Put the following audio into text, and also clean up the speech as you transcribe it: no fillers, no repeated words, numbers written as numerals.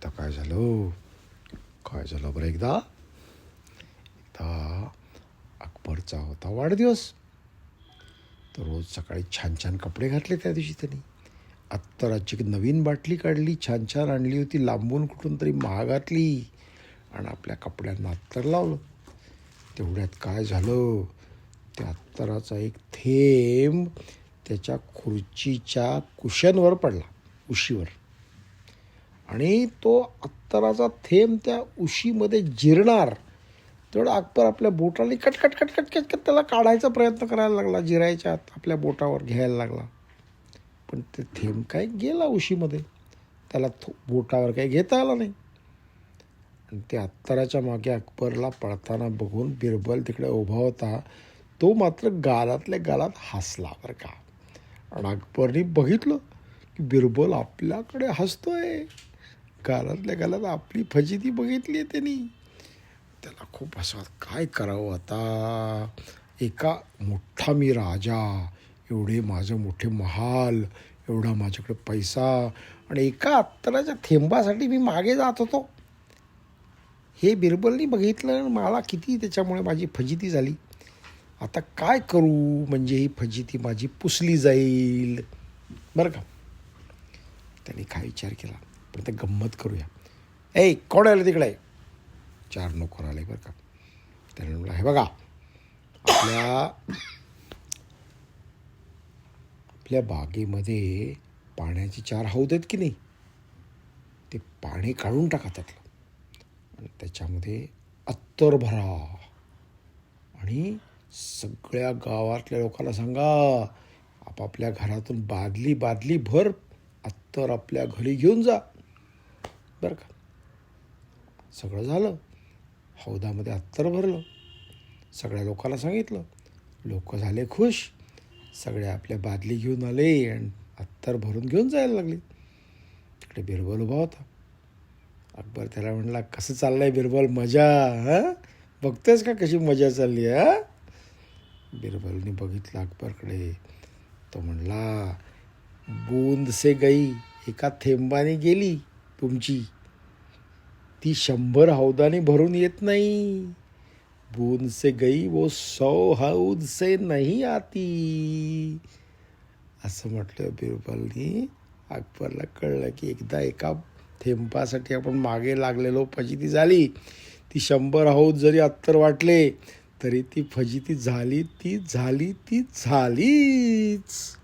एकदा काय झालं बरं, एकदा अकबरचा होता वाढदिवस. तर रोज सकाळी छान छान कपडे घातले. त्या दिवशी त्यांनी अत्तराची नवीन बाटली काढली, छान छान आणली होती लांबून कुठून तरी महागातली, आणि आपल्या कपड्यांना अत्तर लावलं. तेवढ्यात काय झालं, त्या अत्तराचा एक थेंब त्याच्या खुर्चीच्या कुशनवर पडला, उशीवर. आणि तो अत्तराचा थेंब त्या उशीमध्ये जिरणार तेवढं अकबर आपल्या बोटाने कटकट कटकट कटकट त्याला काढायचा प्रयत्न करायला लागला. जिरायच्या आत आपल्या बोटावर घ्यायला लागला. पण ते थेंब काय गेला उशीमध्ये, त्याला बोटावर काही घेता आला नाही. आणि त्या अत्तराच्या मागे अकबरला पळताना बघून बिरबल तिकडे उभा होता. तो मात्र गालातल्या गालात हसला बरं का. आणि अकबरने बघितलं की बिरबल आपल्याकडे हसतोय. गालातल्या गालात आपली फजिती बघितली आहे त्यांनी. त्याला खूप असं काय करावं आता. एका मोठा मी राजा, एवढे माझं मोठे महाल, एवढा माझ्याकडे पैसा, आणि एका अत्तराच्या थेंबासाठी मी मागे जात होतो. हे बिरबलनी बघितलं, मला किती त्याच्यामुळे माझी फजिती झाली. आता काय करू म्हणजे ही फजिती माझी पुसली जाईल बरं का. त्याने काय विचार केला, पण ते गंमत करूया. कोण आलं तिकडे? 4 नोकर आले बरं का. त्याने म्हणलं, हे बघा, आपल्या बागेमध्ये पाण्याची 4 हौद आहेत की नाही, ते पाणी काढून टाका त्यातलं, आणि त्याच्यामध्ये अत्तर भरा, आणि सगळ्या गावातल्या लोकांना सांगा आपापल्या घरातून बादली बादली भर अत्तर आपल्या घरी घेऊन जा बरं का. सगळं झालं. हौदामध्ये अत्तर भरलं, सगळ्या लोकांना सांगितलं. लोक झाले खुश. सगळे आपल्या बादली घेऊन आले आणि अत्तर भरून घेऊन जायला लागले. तिकडे बिरबल उभा होता. अकबर त्याला म्हणला, कसं चाललंय बिरबल, मजा? बघतोयस का कशी मजा चालली आहे? बिरबलने बघितलं अकबरकडे. तो म्हणला, बूंद से गई, एका थेंबाने गेली तुमची, ती 100 हौदाने भरून येत नाही. बूंद से गई वो 100 हौद से नहीं आती. असं म्हटलं बिरबलनी. अकबरला कळलं की एकदा एका थेंबासाठी आपण मागे लागलेलो, फजिती झाली. ती 100 हौद जरी अत्तर वाटले तरी ती फजिती झाली ती झालीच.